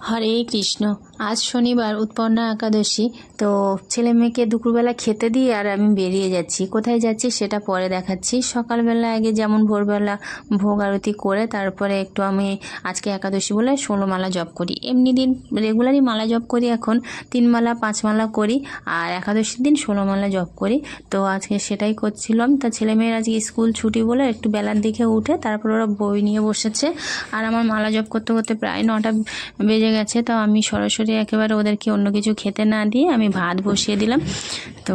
হরে কৃষ্ণ। আজ শনিবার উৎপন্না একাদশী। তো ছেলে মেয়েকে দুপুরবেলা খেতে দিয়ে আর আমি বেরিয়ে যাচ্ছি। কোথায় যাচ্ছি সেটা পরে দেখাচ্ছি। সকালবেলা আগে যেমন ভোরবেলা ভোগ আরতি করে তারপরে একটু আমি আজকে একাদশী বলে 16 মালা জপ করি। এমনি দিন রেগুলারই মালা জপ করি, এখন 3 মালা 5 মালা করি, আর একাদশীর দিন 16 মালা জপ করি। তো আজকে সেটাই করছিলাম। তা ছেলে মেয়ের আজকে স্কুল ছুটি বলে একটু বেলার দিকে উঠে তারপর ওরা বই নিয়ে বসেছে, আর আমার মালা জপ করতে করতে প্রায় 9টা বেজে গেছে। তো আমি সরাসরি একেবারে ওদেরকে অন্য কিছু খেতে না দিয়ে আমি ভাত বসিয়ে দিলাম। তো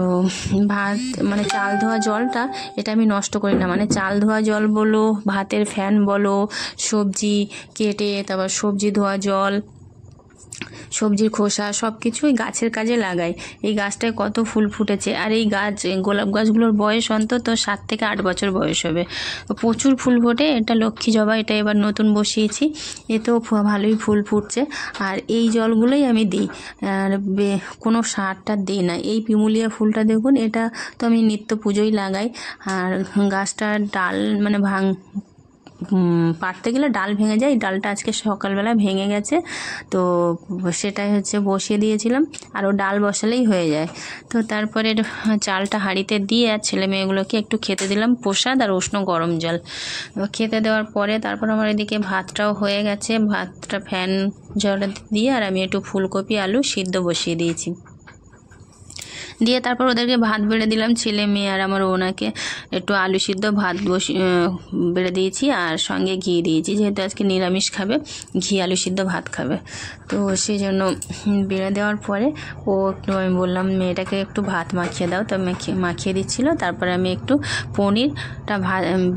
ভাত মানে চাল ধোয়া জলটা এটা আমি নষ্ট করি না, মানে চাল ধোয়া জল বলো, ভাতের ফ্যান বলো, সবজি কেটে তারপর সবজি ধোয়া জল, সবজির খোসা সব কিছুই গাছের কাজে লাগাই। এই গাছটায় কত ফুল ফুটেছে, আর এই গাছ গোলাপ গাছগুলোর বয়স অন্তত 7 থেকে 8 বছর বয়স হবে। প্রচুর ফুল ফোটে। এটা লক্ষ্মী জবা, এটা এবার নতুন বসিয়েছি, এতেও ভালোই ফুল ফুটছে। আর এই জলগুলোই আমি দিই, আর কোনো সারটা দিই না। এই পিমুলিয়া ফুলটা দেখুন, এটা তো আমি নিত্য পুজোই লাগাই। আর গাছটার ডাল মানে পাড়তে গেলে ডাল ভেঙে যায়, ডালটা আজকে সকালবেলা ভেঙে গেছে। তো সেটাই হচ্ছে বসিয়ে দিয়েছিলাম, আর ও ডাল বসালেই হয়ে যায়। তো তারপরে চালটা হাঁড়িতে দিয়ে আর ছেলে মেয়েগুলোকে একটু খেতে দিলাম প্রসাদ আর উষ্ণ গরম জল। খেতে দেওয়ার পরে তারপর আমার এদিকে ভাতটাও হয়ে গেছে। ভাতটা ফ্যান জল দিয়ে আর আমি একটু ফুলকপি আলু সিদ্ধ বসিয়ে দিয়েছি, দিয়ে তারপর ওদেরকে ভাত বেড়ে দিলাম। ছেলে মেয়ে আর আমার ওনাকে একটু আলু সিদ্ধ ভাত বেড়ে দিয়েছি, আর সঙ্গে ঘি দিয়েছি, যেহেতু আজকে নিরামিষ খাবে, ঘি আলু সিদ্ধ ভাত খাবে। তো সেই জন্য বেড়ে দেওয়ার পরে ও একটু আমি বললাম মেয়েটাকে একটু ভাত মাখিয়ে দাও, তো মাখিয়ে দিচ্ছিলো। তারপরে আমি একটু পনিরটা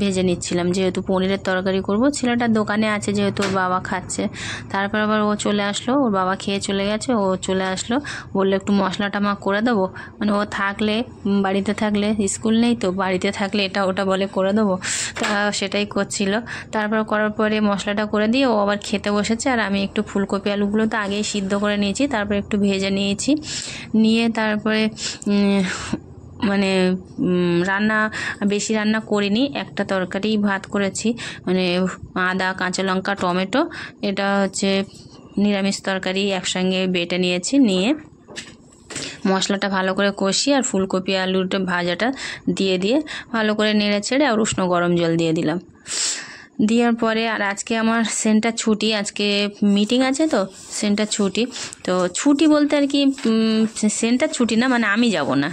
ভেজে নিচ্ছিলাম, যেহেতু পনিরের তরকারি করব। ছেলেটা দোকানে আছে যেহেতু ওর বাবা খাচ্ছে। তারপর আবার ও চলে আসলো, ওর বাবা খেয়ে চলে গেছে, ও চলে আসলো, বললো একটু মশলাটা মা করে দেবো। মানে ও থাকলে, বাড়িতে থাকলে, স্কুল নেই তো, বাড়িতে থাকলে এটা ওটা বলে করে দেবো, তা সেটাই করছিল। তারপর করার পরে মশলাটা করে দিয়ে ও আবার খেতে বসেছে, আর আমি একটু ফুলকপি আলুগুলো তো আগেই সিদ্ধ করে নিয়েছি, তারপর একটু ভেজে নিয়েছি, নিয়ে তারপরে মানে রান্না বেশি রান্না করিনি, একটা তরকারি ভাত করেছি, মানে আদা কাঁচা লঙ্কা টমেটো, এটা হচ্ছে নিরামিষ তরকারি একসঙ্গে বেটে নিয়েছি, নিয়ে মশলাটা ভালো করে কষিয়ে আর ফুলকপি আলুটা ভাজাটা দিয়ে ভালো করে নেড়ে ছেড়ে আর উষ্ণ গরম জল দিয়ে দিলাম। দেওয়ার পরে আর আজকে আমার সেন্টার ছুটি, আজকে মিটিং আছে, তো সেন্টার ছুটি। তো ছুটি বলতে আর কি সেন্টার ছুটি না, মানে আমি যাব না,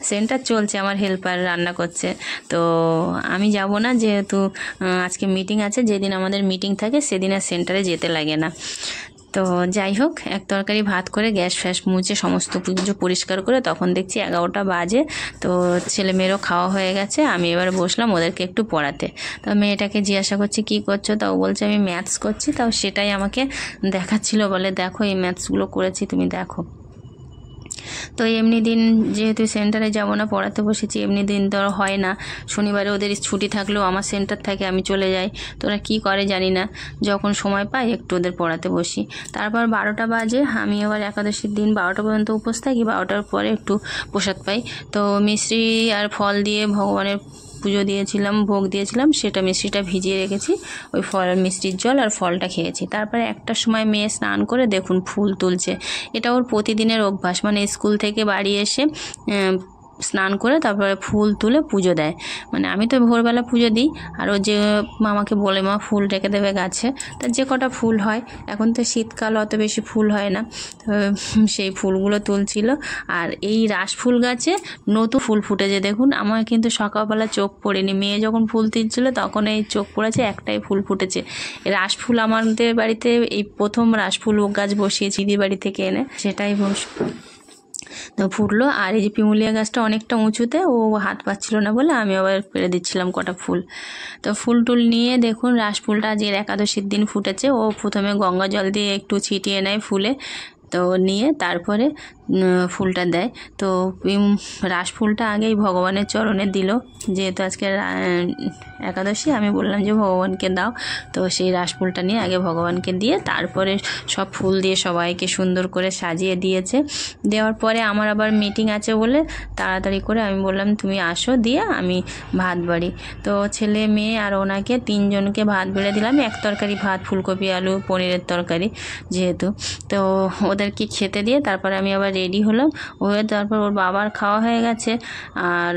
সেন্টার চলছে, আমার হেল্পার রান্না করছে, তো আমি যাব না, যেহেতু আজকে মিটিং আছে। যেদিন আমাদের মিটিং থাকে সেদিন আর সেন্টারে যেতে লাগে না। তো যাই হোক, এক তরকারি ভাত করে গ্যাস ফ্যাস মুছে সমস্ত কিছু পরিষ্কার করে তখন দেখছি 11টা বাজে। তো ছেলে মেয়েরও খাওয়া হয়ে গেছে, আমি এবার বসলাম ওদেরকে একটু পড়াতে। তো মেয়েটাকে জিজ্ঞাসা করছি কী করছো, তাও বলছে আমি ম্যাথস করছি। তাও সেটাই আমাকে দেখাচ্ছিল, বলে দেখো এই ম্যাথসগুলো করেছি, তুমি দেখো। তো এমনি দিন যেহেতু সেন্টারে যাব না, পড়াতে বসেছি, এমনি দিন তো হয় না। শনিবারে ওদের ছুটি থাকলেও আমার সেন্টার থাকে, আমি চলে যাই। তো ওরা কী করে জানি না, যখন সময় পাই একটু ওদের পড়াতে বসি। তারপর 12টা বাজে, আমি আবার একাদশীর দিন 12টা পর্যন্ত উপোস থাকি, 12টার পরে একটু প্রসাদ পাই। তো মিষ্টি আর ফল দিয়ে ভগবানের পুজো দিয়েছিলাম, ভোগ দিয়েছিলাম, সেটা মিষ্টিটা ভিজিয়ে রেখেছি, ওই ফল মিষ্টির জল আর ফলটা খেয়েছি। তারপরে একটার সময় মেয়ে স্নান করে দেখুন ফুল তুলছে। এটা ওর প্রতিদিনের অভ্যাস, মানে স্কুল থেকে বাড়ি এসে স্নান করে তারপরে ফুল তুলে পুজো দেয়। মানে আমি তো ভোরবেলা পুজো দিই, আর ও যে মামাকে বলে মা ফুল রেখে দেবে গাছে, তা যে কটা ফুল হয়, এখন তো শীতকাল অত বেশি ফুল হয় না, সেই ফুলগুলো তুলছিল। আর এই রাস ফুল গাছে নতুন ফুল ফুটেছে দেখুন, আমার কিন্তু সকালবেলা চোখ পড়েনি, মেয়ে যখন ফুল তুলছিল তখন এই চোখ পড়েছে, একটাই ফুল ফুটেছে। রাস ফুল আমাদের বাড়িতে এই প্রথম রাস ফুল গাছ বসিয়েছি দিদি বাড়ি থেকে এনে, সেটাই তো ফুটলো। আর এই যে পিমুলিয়া গাছটা অনেকটা উঁচুতে, ও হাত পাচ্ছিল না বলে আমি আবার পেরে দিচ্ছিলাম কটা ফুল। তো ফুল টুল নিয়ে দেখুন রাস ফুলটা আজকের একাদশীর দিন ফুটেছে। ও প্রথমে গঙ্গা জল দিয়ে একটু ছিটিয়ে নেয় ফুলে, তো নিয়ে তারপরে ফুলটা দেয়। তো রাস ফুলটা আগেই ভগবানের চরণে দিল, যেহেতু আজকে একাদশী, আমি বললাম যে ভগবানকে দাও। তো সেই রাস ফুলটা নিয়ে আগে ভগবানকে দিয়ে তারপরে সব ফুল দিয়ে সবাইকে সুন্দর করে সাজিয়ে দিয়েছে। দেওয়ার পরে আমার আবার মিটিং আছে বলে তাড়াতাড়ি করে আমি বললাম তুমি আসো, দিয়ে আমি ভাত বাড়ি। তো ছেলে মেয়ে আর ওনাকে 3 জনকে ভাত বেড়ে দিলাম, 1 তরকারি ভাত, ফুলকপি আলু পনিরের তরকারি যেহেতু। তো ওদেরকে খেতে দিয়ে তারপরে আমি আবার রেডি হলাম, হয়ে তারপর ওর বাবার খাওয়া হয়ে গেছে আর